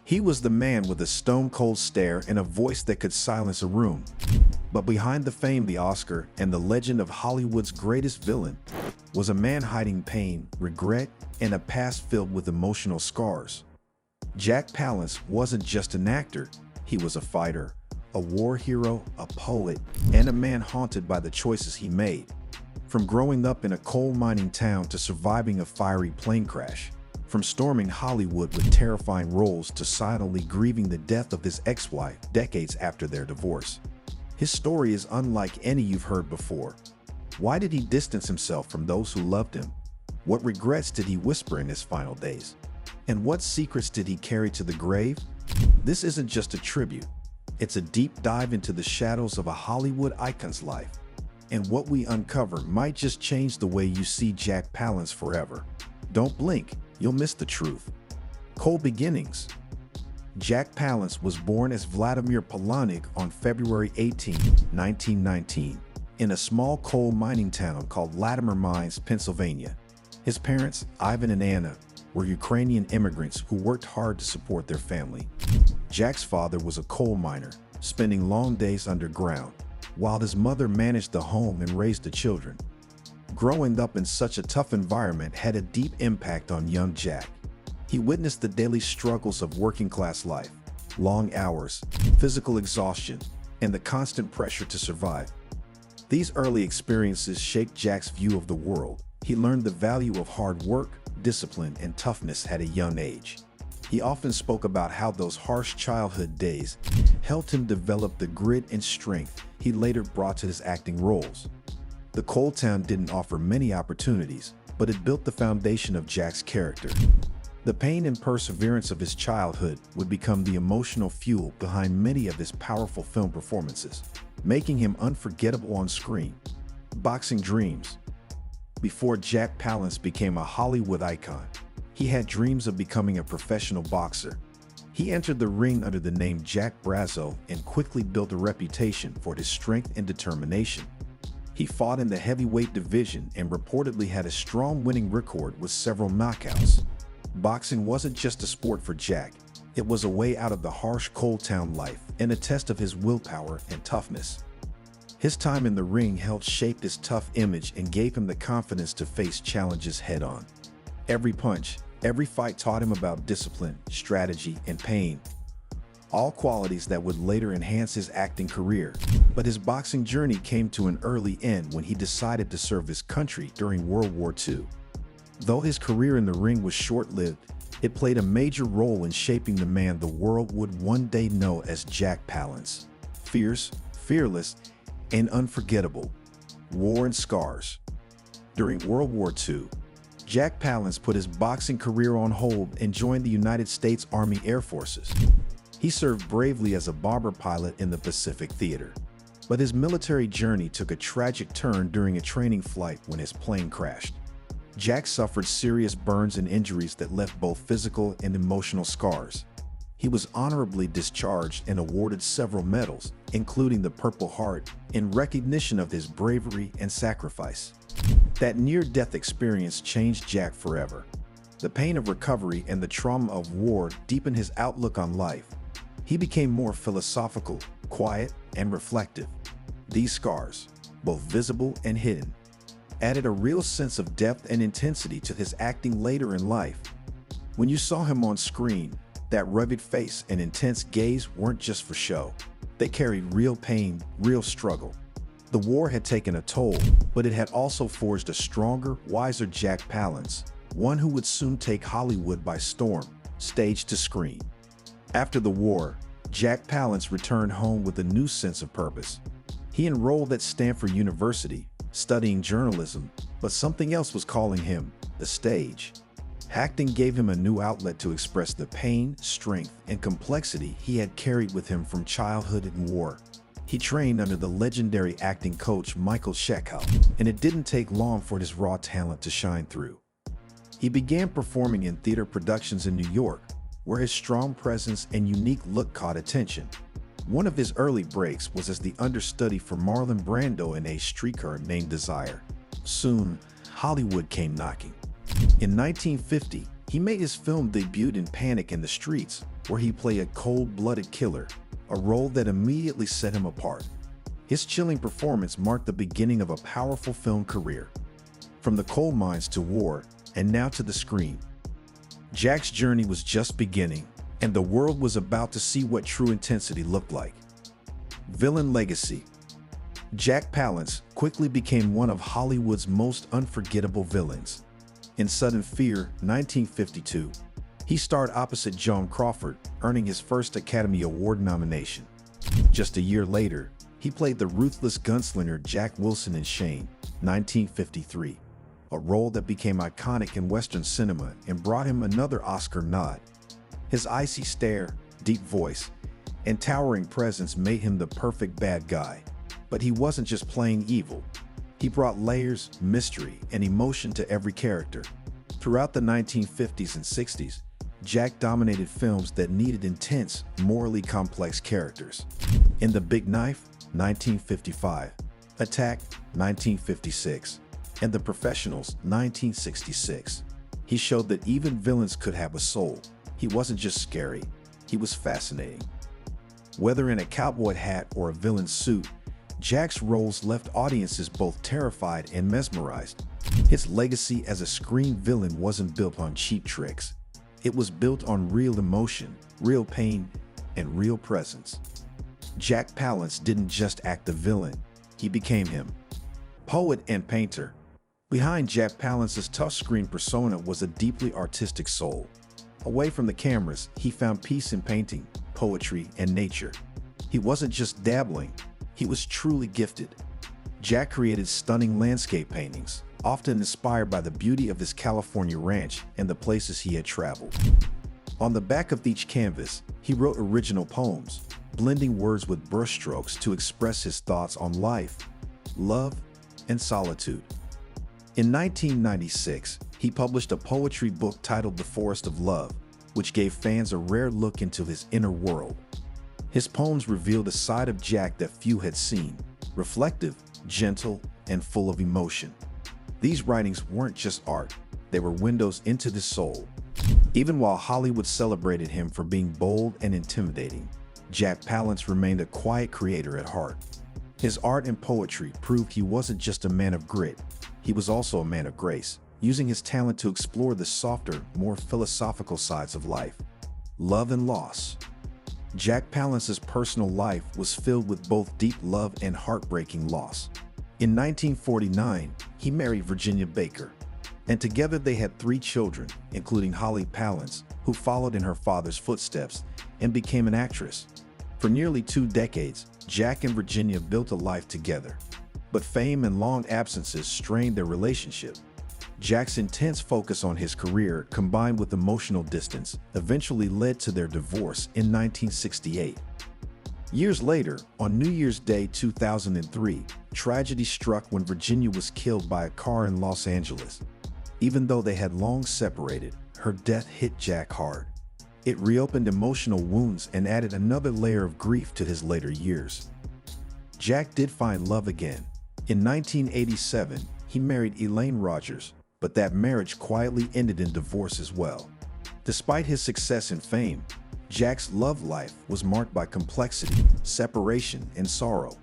He was the man with a stone-cold stare and a voice that could silence a room. But behind the fame, the Oscar, and the legend of Hollywood's greatest villain was a man hiding pain, regret, and a past filled with emotional scars. Jack Palance wasn't just an actor. He was a fighter, a war hero, a poet, and a man haunted by the choices he made. From growing up in a coal mining town to surviving a fiery plane crash, from storming Hollywood with terrifying roles to silently grieving the death of his ex-wife decades after their divorce. His story is unlike any you've heard before. Why did he distance himself from those who loved him? What regrets did he whisper in his final days? And what secrets did he carry to the grave? This isn't just a tribute. It's a deep dive into the shadows of a Hollywood icon's life. And what we uncover might just change the way you see Jack Palance forever. Don't blink, you'll miss the truth. Coal beginnings. Jack Palance was born as Vladimir Polanic on February 18, 1919, in a small coal mining town called Latimer Mines, Pennsylvania. His parents, Ivan and Anna, were Ukrainian immigrants who worked hard to support their family. Jack's father was a coal miner, spending long days underground, while his mother managed the home and raised the children. Growing up in such a tough environment had a deep impact on young Jack. He witnessed the daily struggles of working-class life, long hours, physical exhaustion, and the constant pressure to survive. These early experiences shaped Jack's view of the world. He learned the value of hard work, discipline, and toughness at a young age. He often spoke about how those harsh childhood days helped him develop the grit and strength he later brought to his acting roles. The coal town didn't offer many opportunities, but it built the foundation of Jack's character. The pain and perseverance of his childhood would become the emotional fuel behind many of his powerful film performances, making him unforgettable on screen. Boxing dreams. Before Jack Palance became a Hollywood icon, he had dreams of becoming a professional boxer. He entered the ring under the name Jack Brazzo and quickly built a reputation for his strength and determination. He fought in the heavyweight division and reportedly had a strong winning record with several knockouts. Boxing wasn't just a sport for Jack. It was a way out of the harsh coal town life and a test of his willpower and toughness. His time in the ring helped shape his tough image and gave him the confidence to face challenges head-on. Every punch, every fight taught him about discipline, strategy, and pain, all qualities that would later enhance his acting career. But his boxing journey came to an early end when he decided to serve his country during World War II. Though his career in the ring was short-lived, it played a major role in shaping the man the world would one day know as Jack Palance. Fierce, fearless, and unforgettable. War and scars. During World War II, Jack Palance put his boxing career on hold and joined the United States Army Air Forces. He served bravely as a bomber pilot in the Pacific Theater. But his military journey took a tragic turn during a training flight when his plane crashed. Jack suffered serious burns and injuries that left both physical and emotional scars. He was honorably discharged and awarded several medals, including the Purple Heart, in recognition of his bravery and sacrifice. That near-death experience changed Jack forever. The pain of recovery and the trauma of war deepened his outlook on life. He became more philosophical, quiet, and reflective. These scars, both visible and hidden, added a real sense of depth and intensity to his acting later in life. When you saw him on screen, that rugged face and intense gaze weren't just for show. They carried real pain, real struggle. The war had taken a toll, but it had also forged a stronger, wiser Jack Palance, one who would soon take Hollywood by storm, stage to screen. After the war, Jack Palance returned home with a new sense of purpose. He enrolled at Stanford University, studying journalism, but something else was calling him: the stage. Acting gave him a new outlet to express the pain, strength, and complexity he had carried with him from childhood and war. He trained under the legendary acting coach Michael Sheckhout, and it didn't take long for his raw talent to shine through. He began performing in theater productions in New York, where his strong presence and unique look caught attention. One of his early breaks was as the understudy for Marlon Brando in A Streetcar Named Desire. Soon, Hollywood came knocking. In 1950, He made his film debut in Panic in the Streets, where he played a cold-blooded killer, a role that immediately set him apart. His chilling performance marked the beginning of a powerful film career. From the coal mines to war, and now to the screen, Jack's journey was just beginning, and the world was about to see what true intensity looked like. Villain legacy. Jack Palance quickly became one of Hollywood's most unforgettable villains. In Sudden Fear, 1952, he starred opposite Joan Crawford, earning his first Academy Award nomination. Just a year later, he played the ruthless gunslinger Jack Wilson in Shane, 1953, a role that became iconic in Western cinema and brought him another Oscar nod. His icy stare, deep voice, and towering presence made him the perfect bad guy. But he wasn't just playing evil. He brought layers, mystery, and emotion to every character. Throughout the 1950s and 60s, Jack dominated films that needed intense, morally complex characters. In The Big Knife, 1955, Attack, 1956, and The Professionals, 1966, he showed that even villains could have a soul. He wasn't just scary, he was fascinating. Whether in a cowboy hat or a villain's suit, Jack's roles left audiences both terrified and mesmerized. His legacy as a screen villain wasn't built on cheap tricks. It was built on real emotion, real pain, and real presence. Jack Palance didn't just act the villain, he became him. Poet and painter. Behind Jack Palance's tough screen persona was a deeply artistic soul. Away from the cameras, he found peace in painting, poetry, and nature. He wasn't just dabbling, he was truly gifted. Jack created stunning landscape paintings, often inspired by the beauty of his California ranch and the places he had traveled. On the back of each canvas, he wrote original poems, blending words with brushstrokes to express his thoughts on life, love, and solitude. In 1996, he published a poetry book titled The Forest of Love, which gave fans a rare look into his inner world. His poems revealed a side of Jack that few had seen, reflective, gentle, and full of emotion. These writings weren't just art, they were windows into the soul. Even while Hollywood celebrated him for being bold and intimidating, Jack Palance remained a quiet creator at heart. His art and poetry proved he wasn't just a man of grit, he was also a man of grace, using his talent to explore the softer, more philosophical sides of life. Love and loss. Jack Palance's personal life was filled with both deep love and heartbreaking loss. In 1949, he married Virginia Baker, and together they had 3 children, including Holly Palance, who followed in her father's footsteps and became an actress. For nearly 2 decades, Jack and Virginia built a life together. But fame and long absences strained their relationship. Jack's intense focus on his career, combined with emotional distance, eventually led to their divorce in 1968. Years later, on New Year's Day 2003, tragedy struck when Virginia was killed by a car in Los Angeles. Even though they had long separated, her death hit Jack hard. It reopened emotional wounds and added another layer of grief to his later years. Jack did find love again. In 1987, he married Elaine Rogers, but that marriage quietly ended in divorce as well. Despite his success and fame, Jack's love life was marked by complexity, separation, and sorrow.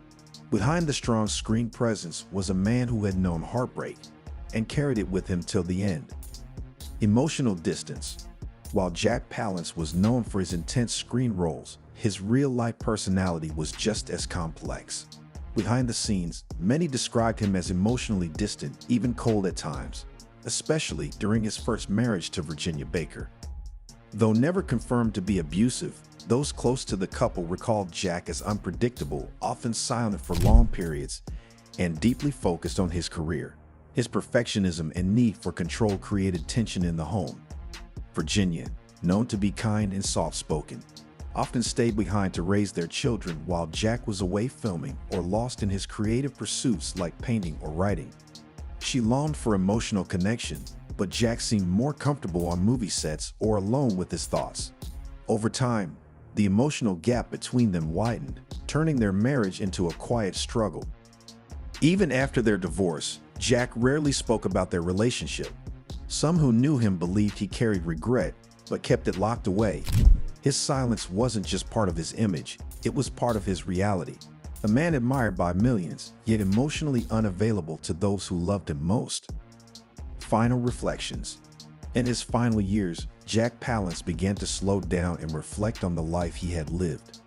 Behind the strong screen presence was a man who had known heartbreak and carried it with him till the end. Emotional distance. While Jack Palance was known for his intense screen roles, his real-life personality was just as complex. Behind the scenes, many described him as emotionally distant, even cold at times, especially during his first marriage to Virginia Baker. Though never confirmed to be abusive, those close to the couple recalled Jack as unpredictable, often silent for long periods, and deeply focused on his career. His perfectionism and need for control created tension in the home. Virginia, known to be kind and soft-spoken, often stayed behind to raise their children while Jack was away filming or lost in his creative pursuits like painting or writing. She longed for emotional connection, but Jack seemed more comfortable on movie sets or alone with his thoughts. Over time, the emotional gap between them widened, turning their marriage into a quiet struggle. Even after their divorce, Jack rarely spoke about their relationship. Some who knew him believed he carried regret, but kept it locked away. His silence wasn't just part of his image, it was part of his reality. A man admired by millions, yet emotionally unavailable to those who loved him most. Final reflections. In his final years, Jack Palance began to slow down and reflect on the life he had lived.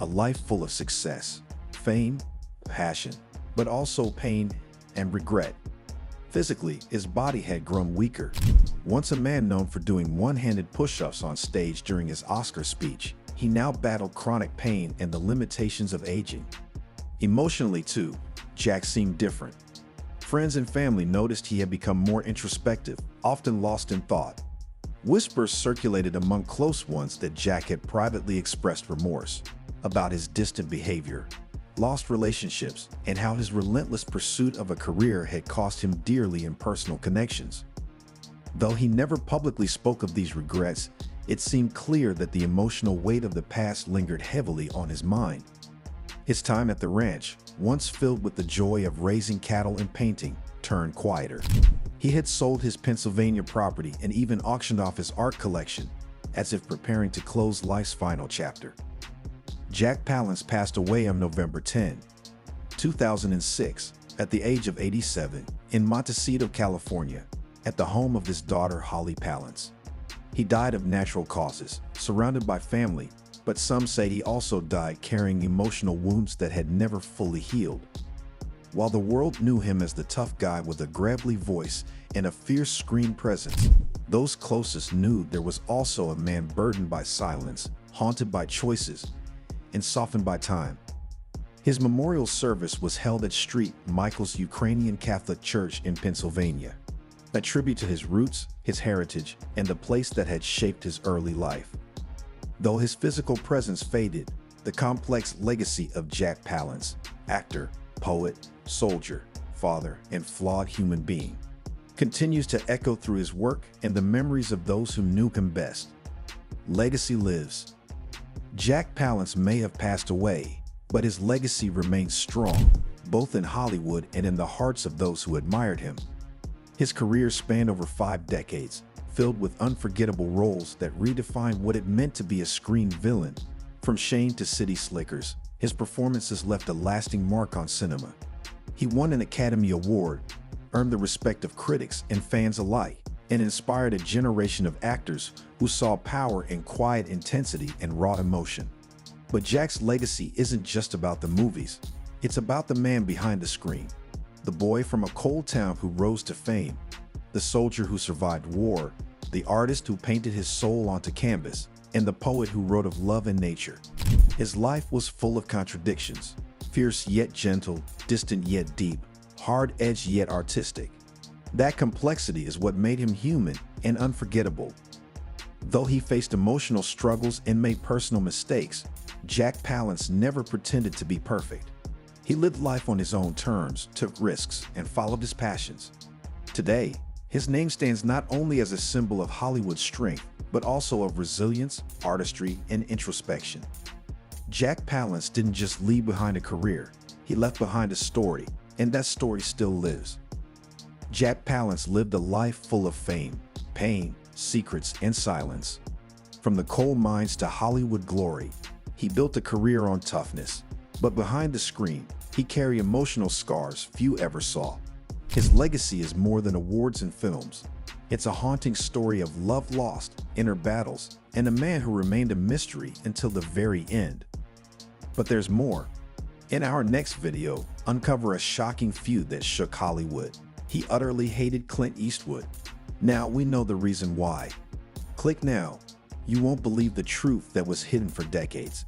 A life full of success, fame, passion, but also pain and regret. Physically, his body had grown weaker. Once a man known for doing one-handed push-ups on stage during his Oscar speech, he now battled chronic pain and the limitations of aging. Emotionally, too, Jack seemed different. Friends and family noticed he had become more introspective, often lost in thought. Whispers circulated among close ones that Jack had privately expressed remorse about his distant behavior, lost relationships, and how his relentless pursuit of a career had cost him dearly in personal connections. Though he never publicly spoke of these regrets, it seemed clear that the emotional weight of the past lingered heavily on his mind. His time at the ranch, once filled with the joy of raising cattle and painting, turned quieter. He had sold his Pennsylvania property and even auctioned off his art collection, as if preparing to close life's final chapter. Jack Palance passed away on November 10, 2006, at the age of 87, in Montecito, California, at the home of his daughter Holly Palance. He died of natural causes, surrounded by family, but some say he also died carrying emotional wounds that had never fully healed. While the world knew him as the tough guy with a gravelly voice and a fierce screen presence, those closest knew there was also a man burdened by silence, haunted by choices, and softened by time. His memorial service was held at St. Michael's Ukrainian Catholic Church in Pennsylvania, a tribute to his roots, his heritage, and the place that had shaped his early life. Though his physical presence faded, the complex legacy of Jack Palance, actor, poet, soldier, father, and flawed human being, continues to echo through his work and the memories of those who knew him best. Legacy lives. Jack Palance may have passed away, but his legacy remains strong, both in Hollywood and in the hearts of those who admired him. His career spanned over 5 decades, filled with unforgettable roles that redefined what it meant to be a screen villain. From Shane to City Slickers, his performances left a lasting mark on cinema. He won an Academy Award, earned the respect of critics and fans alike, and inspired a generation of actors who saw power in quiet intensity and raw emotion. But Jack's legacy isn't just about the movies. It's about the man behind the screen, the boy from a cold town who rose to fame, the soldier who survived war, the artist who painted his soul onto canvas, and the poet who wrote of love and nature. His life was full of contradictions, fierce yet gentle, distant yet deep, hard-edged yet artistic. That complexity is what made him human and unforgettable. Though he faced emotional struggles and made personal mistakes, Jack Palance never pretended to be perfect. He lived life on his own terms, took risks, and followed his passions. Today, his name stands not only as a symbol of Hollywood's strength, but also of resilience, artistry, and introspection. Jack Palance didn't just leave behind a career, he left behind a story, and that story still lives. Jack Palance lived a life full of fame, pain, secrets, and silence. From the coal mines to Hollywood glory, he built a career on toughness. But behind the screen, he carried emotional scars few ever saw. His legacy is more than awards and films. It's a haunting story of love lost, inner battles, and a man who remained a mystery until the very end. But there's more. In our next video, uncover a shocking feud that shook Hollywood. He utterly hated Clint Eastwood. Now we know the reason why. Click now. You won't believe the truth that was hidden for decades.